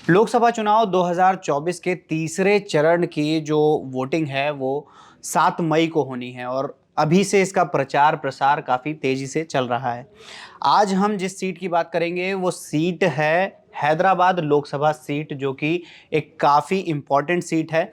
लोकसभा चुनाव 2024 के तीसरे चरण की जो वोटिंग है वो 7 मई को होनी है और अभी से इसका प्रचार प्रसार काफ़ी तेज़ी से चल रहा है। आज हम जिस सीट की बात करेंगे वो सीट है हैदराबाद लोकसभा सीट, जो कि एक काफ़ी इम्पॉर्टेंट सीट है।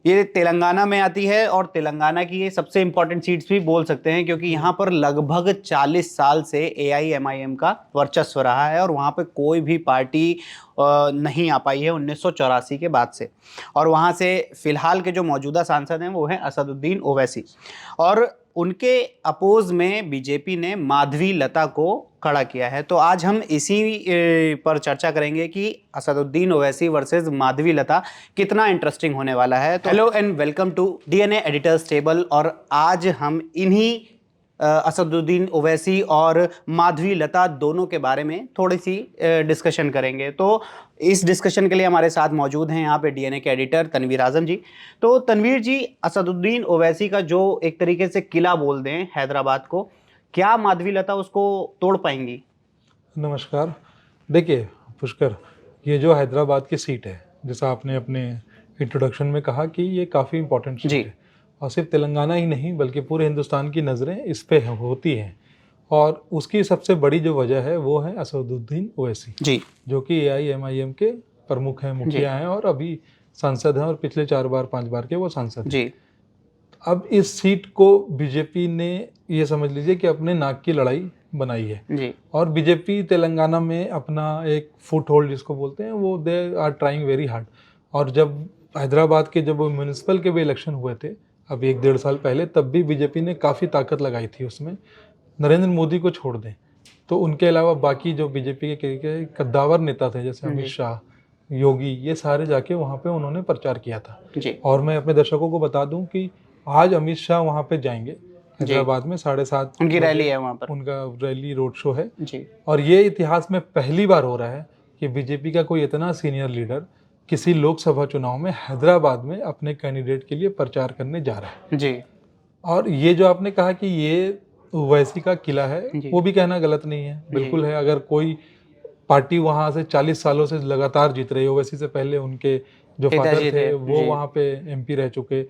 ये तेलंगाना में आती है और तेलंगाना की ये सबसे इम्पोर्टेंट सीट्स भी बोल सकते हैं, क्योंकि यहाँ पर लगभग 40 साल से एआईएमआईएम का वर्चस्व रहा है और वहाँ पे कोई भी पार्टी नहीं आ पाई है 1984 के बाद से। और वहाँ से फिलहाल के जो मौजूदा सांसद हैं वो हैं असदुद्दीन ओवैसी, और उनके अपोज में बीजेपी ने माधवी लता को खड़ा किया है। तो आज हम इसी पर चर्चा करेंगे कि असदुद्दीन ओवैसी वर्सेस माधवी लता कितना इंटरेस्टिंग होने वाला है। तो hello and welcome to DNA editors table, और आज हम इन्हीं असदुद्दीन ओवैसी और माधवी लता दोनों के बारे में थोड़ी सी डिस्कशन करेंगे। तो इस डिस्कशन के लिए हमारे साथ मौजूद हैं यहाँ पे डीएनए के एडिटर तनवीर आजम जी। तो तनवीर जी, असदुद्दीन ओवैसी का जो एक तरीके से किला बोल दें हैदराबाद को, क्या माधवी लता उसको तोड़ पाएंगी? नमस्कार। देखिए पुष्कर, ये जो हैदराबाद की सीट है, जैसा आपने अपने इंट्रोडक्शन में कहा कि ये काफ़ी इम्पोर्टेंट सीट जी। है और सिर्फ तेलंगाना ही नहीं बल्कि पूरे हिंदुस्तान की नज़रें इस पे होती हैं। और उसकी सबसे बड़ी जो वजह है वो है असदुद्दीन ओवैसी, जी। जो कि एआईएमआईएम के प्रमुख हैं, मुखिया हैं और अभी सांसद हैं और पिछले 4 बार 5 बार के वो सांसद हैं। जी। अब इस सीट को बीजेपी ने, ये समझ लीजिए कि अपने नाक की लड़ाई बनाई है। जी। और बीजेपी तेलंगाना में अपना एक फुट होल्ड जिसको बोलते हैं, वो they are trying very hard. और जब हैदराबाद के जब म्यूनिसिपल के भी इलेक्शन हुए थे अभी 1 डेढ़ साल पहले, तब भी बीजेपी ने काफ़ी ताकत लगाई थी उसमें। नरेंद्र मोदी को छोड़ दें तो उनके अलावा बाकी जो बीजेपी के कद्दावर नेता थे, जैसे अमित शाह, योगी, ये सारे जाके वहाँ पे उन्होंने प्रचार किया था। जी। और मैं अपने दर्शकों को बता दूं कि आज अमित शाह वहाँ पे जाएंगे हैदराबाद में 7:30 उनकी बजे। रैली है वहाँ पर। उनका रैली रोड शो है। जी। और ये इतिहास में पहली बार हो रहा है कि बीजेपी का कोई इतना सीनियर लीडर किसी लोकसभा चुनाव में हैदराबाद में अपने कैंडिडेट के लिए प्रचार करने जा रहा है। जी। और ये जो आपने कहा कि ये ओवैसी का किला है, जी। वो भी कहना गलत नहीं है, बिल्कुल है। अगर कोई पार्टी वहाँ से 40 सालों से लगातार जीत रही है, ओवैसी से पहले उनके जो फादर पिताजी थे थे। वो जी। वहाँ पे एमपी रह चुके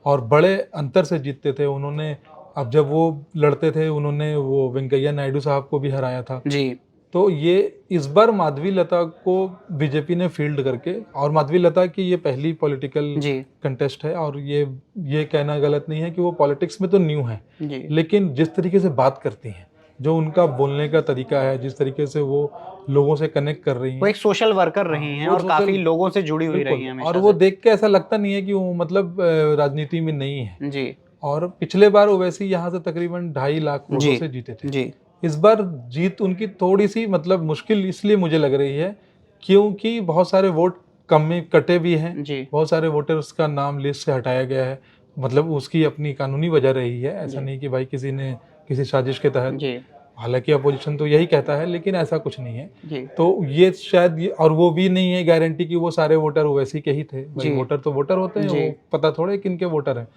और बड़े अंतर से जीतते थे उन्होंने। अब जब वो लड़ते थे उन्होंने वो वेंकैया नायडू साहब को भी हराया था। जी। तो ये इस बार माधवी लता को बीजेपी ने फील्ड करके, और माधवी लता की ये पहली पॉलिटिकल जी। कंटेस्ट है। और ये कहना गलत नहीं है कि वो पॉलिटिक्स में तो न्यू है, जी। लेकिन जिस तरीके से बात करती हैं, जो उनका बोलने का तरीका है, जिस तरीके से वो लोगों से कनेक्ट कर रही वो हैं, एक सोशल वर्कर हाँ, रही हैं वो और सोशल, काफी लोगों से जुड़ी हुई रही बिल्कुल। हैं और हमेशा वो से। देख के ऐसा लगता नहीं है कि वो मतलब राजनीति में नहीं है। जी। और पिछले बार ओवैसी यहाँ से तकरीबन 2.5 लाख वोटों जी। से जीते थे। जी। इस बार जीत उनकी थोड़ी सी मतलब मुश्किल इसलिए मुझे लग रही है क्योंकि बहुत सारे वोट कम में कटे भी हैं। जी। बहुत सारे वोटर्स का नाम लिस्ट से हटाया गया है, मतलब उसकी अपनी कानूनी वजह रही है, ऐसा जी। नहीं कि भाई किसी ने किसी साजिश के तहत। जी। हालांकि अपोजिशन तो यही कहता है, लेकिन ऐसा कुछ नहीं है। जी। तो ये शायद और वो भी नहीं है गारंटी कि वो सारे वोटर ओवैसी के ही थे। भाई जी। वोटर तो वोटर होते हैं, जी। वो पता थोड़े किन के वोटर हैं।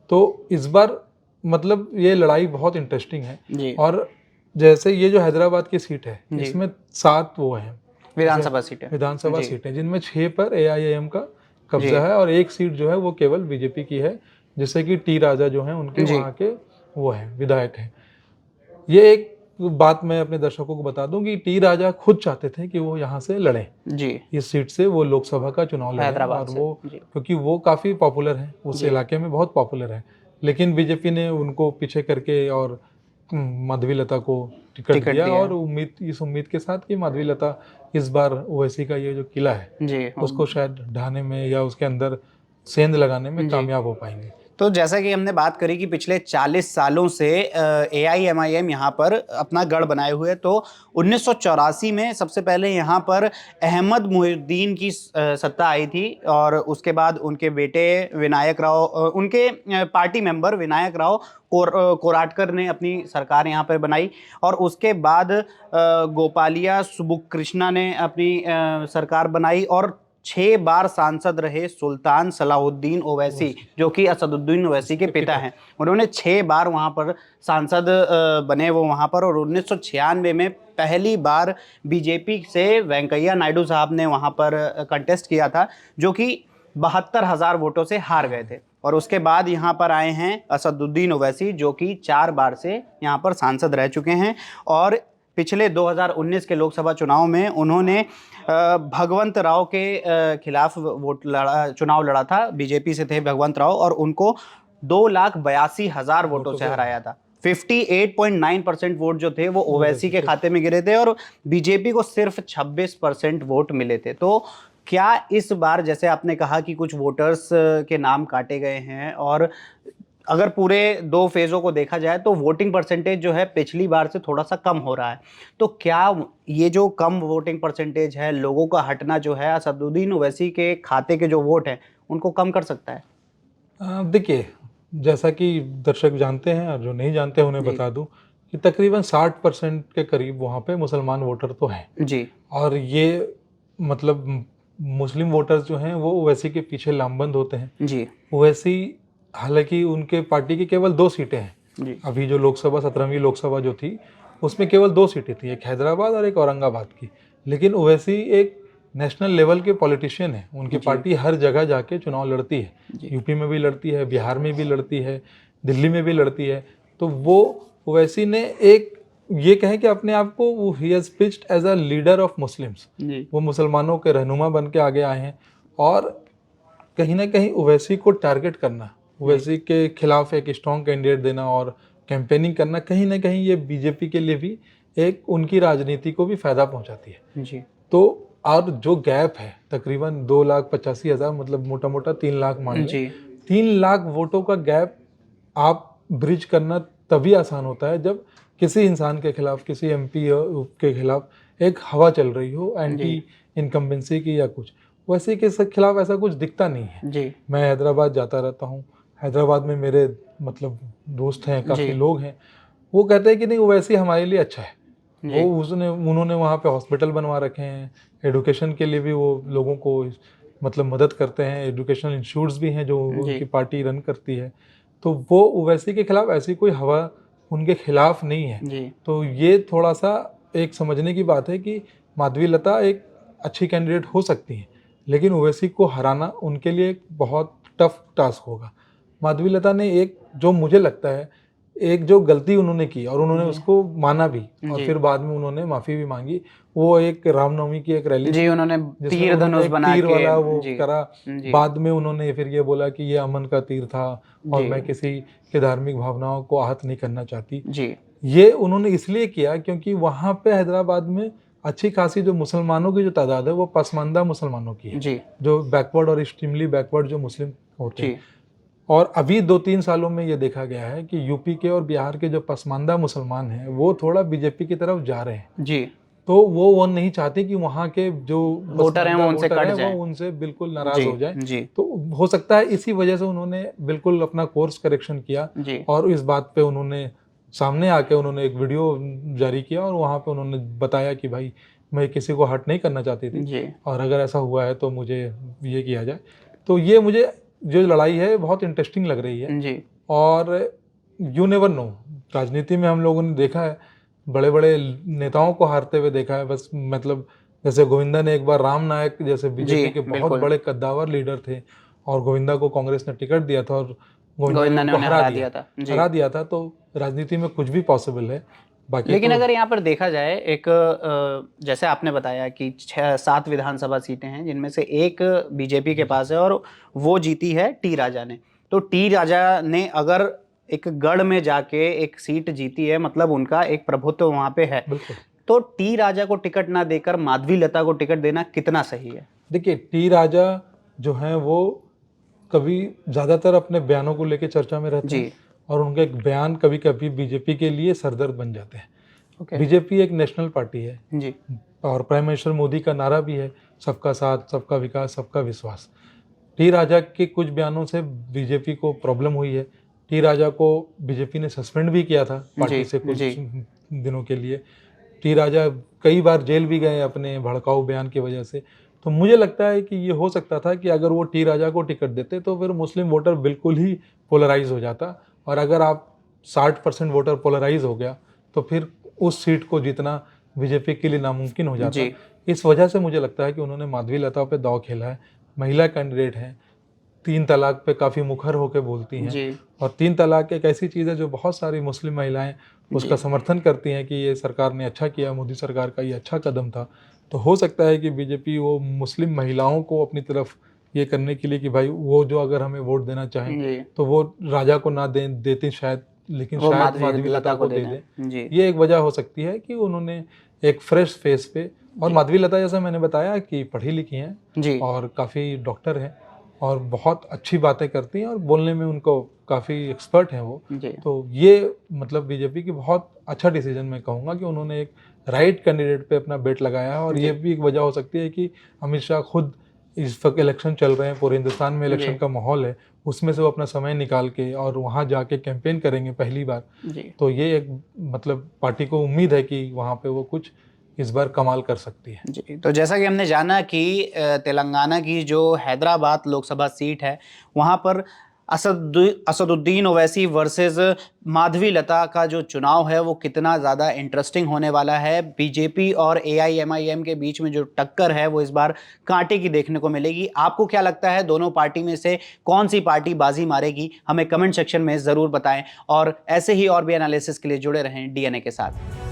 तो इस बार मतलब ये लड़ाई बहुत इंटरेस्टिंग है। जी। और जैसे ये जो हैदराबाद की सीट है, जी। इसमें 7 वो हैं विधानसभा सीट है। विधानसभा जी। सीटें, जिनमें 6 पर एआईएम का जी। कब्जा है और एक सीट जो है वो केवल बीजेपी की है, जिससे कि टी राजा जो हैं उनके जी। वहाँ के वो हैं, विधायक हैं। ये एक बात मैं अपने दर्शकों को बता दूं कि टी राजा खुद चाहते थे कि वो यहाँ से लड़ें, जी। इस सीट से वो लोकसभा का चुनाव लड़ें। हैदराबाद और से। वो जी। क्योंकि वो काफ़ी पॉपुलर हैं, उस जी। इलाके में बहुत पॉपुलर है, लेकिन बीजेपी ने उनको पीछे करके और माधवी लता को टिकट टिकट दिया। दिया। और इस उम्मीद के साथ कि माधवी लता इस बार ओवैसी का ये जो किला है जी। उसको शायद ढाने में या उसके अंदर सेंध लगाने में जी। कामयाब हो पाएंगे। तो जैसा कि हमने बात करी कि पिछले 40 सालों से एआईएमआईएम यहाँ पर अपना गढ़ बनाए हुए, तो 1984 में सबसे पहले यहाँ पर अहमद मुहिउद्दीन की सत्ता आई थी, और उसके बाद उनके बेटे विनायक राव, उनके पार्टी मेंबर विनायक राव कोराटकर ने अपनी सरकार यहाँ पर बनाई। और उसके बाद गोपालिया सुबुकृष्णा ने अपनी सरकार बनाई। और 6 बार सांसद रहे सुल्तान सलाहुद्दीन ओवैसी, जो कि असदुद्दीन ओवैसी के पिता हैं। उन्होंने 6 बार वहां पर सांसद बने वो वहां पर, और 1996 में पहली बार बीजेपी से वेंकैया नायडू साहब ने वहां पर कंटेस्ट किया था, जो कि 72,000 वोटों से हार गए थे। और उसके बाद यहाँ पर आए हैं असदुद्दीन ओवैसी, जो कि 4 बार से यहाँ पर सांसद रह चुके हैं। और पिछले 2019 के लोकसभा चुनाव में उन्होंने भगवंत राव के खिलाफ चुनाव लड़ा था। बीजेपी से थे भगवंत राव, और उनको 2,82,000 वोटों से हराया था। 58.9% वोट जो थे वो ओवैसी के खाते में गिरे थे, और बीजेपी को सिर्फ 26% वोट मिले थे। तो क्या इस बार, जैसे आपने कहा कि कुछ वोटर्स के नाम काटे गए हैं, और अगर पूरे 2 फेज़ों को देखा जाए तो वोटिंग परसेंटेज जो है पिछली बार से थोड़ा सा कम हो रहा है, तो क्या ये जो कम वोटिंग परसेंटेज है, लोगों का हटना जो है असदुद्दीन ओवैसी के खाते के जो वोट हैं उनको कम कर सकता है? देखिए, जैसा कि दर्शक जानते हैं और जो नहीं जानते हैं उन्हें बता दूं कि तकरीबन 60% के करीब वहाँ पे मुसलमान वोटर तो हैं जी। और ये मतलब मुस्लिम वोटर्स जो हैं वो ओवैसी के पीछे लामबंद होते हैं जी। ओवैसी, हालांकि उनके पार्टी की केवल 2 सीटें हैं जी। अभी जो लोकसभा 17वीं लोकसभा जो थी उसमें केवल 2 सीटें थी, एक हैदराबाद और एक औरंगाबाद की। लेकिन ओवैसी एक नेशनल लेवल के पॉलिटिशियन है, उनकी पार्टी हर जगह जाके चुनाव लड़ती है, यूपी में भी लड़ती है, बिहार में भी लड़ती है, दिल्ली में भी लड़ती है। तो वो ओवैसी ने एक ये कहें कि अपने आप को ही has pitched as a leader of Muslims, वो मुसलमानों के रहनुमा बन के आगे आए हैं। और कहीं ना कहीं ओवैसी को टारगेट करना, ओवैसी के खिलाफ एक स्ट्रॉन्ग कैंडिडेट देना और कैंपेनिंग करना, कहीं ना कहीं ये बीजेपी के लिए भी एक उनकी राजनीति को भी फायदा पहुंचाती है। जी। तो और जो गैप है तकरीबन 2,85,000, मतलब मोटा मोटा 3 लाख मान लें, 3 लाख वोटों का गैप आप ब्रिज करना तभी आसान होता है जब किसी इंसान के खिलाफ, किसी एमपी के खिलाफ एक हवा चल रही हो एंटी इनकम्बेंसी की या कुछ। वैसे के खिलाफ ऐसा कुछ दिखता नहीं है। जी। मैं हैदराबाद जाता रहता हूँ, हैदराबाद में मेरे मतलब दोस्त हैं, काफ़ी लोग हैं, वो कहते हैं कि नहीं ओवैसी हमारे लिए अच्छा है। वो उन्होंने वहाँ पे हॉस्पिटल बनवा रखे हैं, एडुकेशन के लिए भी वो लोगों को मतलब मदद करते हैं, एजुकेशनल इंस्टीट्यूट्स भी हैं जो उनकी पार्टी रन करती है। तो वो ओवैसी के खिलाफ ऐसी कोई हवा उनके खिलाफ नहीं है। तो ये थोड़ा सा एक समझने की बात है कि माधवीलता एक अच्छी कैंडिडेट हो सकती है, लेकिन ओवैसी को हराना उनके लिए एक बहुत टफ टास्क होगा। माधवीलता ने एक, जो मुझे लगता है, एक जो गलती उन्होंने की और उन्होंने उसको माना भी और फिर बाद में उन्होंने माफी भी मांगी, वो एक रामनवमी की एक रैली जी, उन्होंने तीर धनुष बना तीर के वाला वो करा। बाद में उन्होंने फिर ये बोला कि ये अमन का तीर था और मैं किसी के धार्मिक भावनाओं को आहत नहीं करना चाहती। ये उन्होंने इसलिए किया क्योंकि वहां पे हैदराबाद में अच्छी खासी जो मुसलमानों की जो तादाद है वो पसमानदा मुसलमानों की है, जो बैकवर्ड और एक्सट्रीमली बैकवर्ड जो मुस्लिम होते हैं। और अभी 2-3 सालों में ये देखा गया है कि यूपी के और बिहार के जो पसमानदा मुसलमान हैं वो थोड़ा बीजेपी की तरफ जा रहे हैं। जी। तो वो नहीं चाहते कि वहाँ के जो वोटर हैं वो उनसे कट जाएं, वो उनसे बिल्कुल नाराज हो जाए। तो हो सकता है इसी वजह से उन्होंने बिल्कुल अपना कोर्स करेक्शन किया और इस बात पे उन्होंने सामने आके उन्होंने एक वीडियो जारी किया और वहाँ पे उन्होंने बताया कि भाई मैं किसी को हर्ट नहीं करना चाहती थी और अगर ऐसा हुआ है तो मुझे ये किया जाए। तो ये मुझे जो लड़ाई है बहुत इंटरेस्टिंग लग रही है जी। और यू नेवर नो, राजनीति में हम लोगों ने देखा है बड़े बड़े नेताओं को हारते हुए देखा है। बस मतलब जैसे गोविंदा ने एक बार राम नायक जैसे बीजेपी के बहुत बड़े कद्दावर लीडर थे और गोविंदा को कांग्रेस ने टिकट दिया था और गोविंदा ने हरा दिया था। तो राजनीति में कुछ भी पॉसिबल है। लेकिन तो अगर यहाँ पर देखा जाए, एक जैसे आपने बताया कि 6-7 विधानसभा सीटें हैं जिनमें से एक बीजेपी के पास है और वो जीती है टी राजा ने। तो टी राजा ने अगर एक गढ़ में जाके एक सीट जीती है, मतलब उनका एक प्रभुत्व वहाँ पे है। तो टी राजा को टिकट ना देकर माधवीलता को टिकट देना कितना सही है? देखिए, टी राजा जो हैं वो कभी ज़्यादातर अपने बयानों को लेकर चर्चा में रहते हैं और उनके एक बयान कभी कभी बीजेपी के लिए सरदर्द बन जाते हैं। बीजेपी एक नेशनल पार्टी है जी। और प्राइम मिनिस्टर मोदी का नारा भी है सबका साथ, सबका विकास, सबका विश्वास। टी राजा के कुछ बयानों से बीजेपी को प्रॉब्लम हुई है। टी राजा को बीजेपी ने सस्पेंड भी किया था पार्टी से कुछ दिनों के लिए। टी राजा कई बार जेल भी गए अपने भड़काऊ बयान की वजह से। तो मुझे लगता है कि ये हो सकता था कि अगर वो टी राजा को टिकट देते तो फिर मुस्लिम वोटर बिल्कुल ही पोलराइज हो जाता, और अगर आप 60% वोटर पोलराइज हो गया तो फिर उस सीट को जीतना बीजेपी के लिए नामुमकिन हो जाता। जी। इस वजह से मुझे लगता है कि उन्होंने माधवी लता पे दांव खेला है। महिला कैंडिडेट हैं, 3 तलाक पे काफ़ी मुखर होकर बोलती हैं, जी। और 3 तलाक एक ऐसी चीज़ है जो बहुत सारी मुस्लिम महिलाएं उसका जी। समर्थन करती हैं कि ये सरकार ने अच्छा किया, मोदी सरकार का ये अच्छा कदम था। तो हो सकता है कि बीजेपी वो मुस्लिम महिलाओं को अपनी तरफ ये करने के लिए कि भाई वो जो अगर हमें वोट देना चाहें जी। तो वो राजा को ना देती शायद, लेकिन वो शायद माधवी माधवी लता लता को को दे दें। दें। जी। ये एक वजह हो सकती है कि उन्होंने एक फ्रेश फेस पे, और जी। माधवी लता जैसा मैंने बताया कि पढ़ी लिखी हैं जी। और काफ़ी डॉक्टर हैं और बहुत अच्छी बातें करती हैं और बोलने में उनको काफ़ी एक्सपर्ट हैं वो। जी। तो ये मतलब बीजेपी की बहुत अच्छा डिसीजन मैं कहूँगा कि उन्होंने एक राइट कैंडिडेट पे अपना बेट लगाया है। और जी। ये भी एक वजह हो सकती है कि अमित शाह खुद, इस वक्त इलेक्शन चल रहे हैं, पूरे हिंदुस्तान में इलेक्शन जी। का माहौल है, उसमें से वो अपना समय निकाल के और वहाँ जाके कैंपेन करेंगे पहली बार। जी। तो ये एक मतलब पार्टी को उम्मीद है कि वहाँ पे वो कुछ इस बार कमाल कर सकती है। जी, तो जैसा कि हमने जाना कि तेलंगाना की जो हैदराबाद लोकसभा सीट है, वहाँ पर असदुद्दीन ओवैसी वर्सेस माधवी लता का जो चुनाव है, वो कितना ज़्यादा इंटरेस्टिंग होने वाला है। बीजेपी और एआईएमआईएम के बीच में जो टक्कर है, वो इस बार कांटे की देखने को मिलेगी। आपको क्या लगता है, दोनों पार्टी में से कौन-सी पार्टी बाजी मारेगी? हमें कमेंट सेक्शन में ज़रूर बताएँ और ऐसे ही और भी एनालिसिस के लिए जुड़े रहें डीएनए के साथ।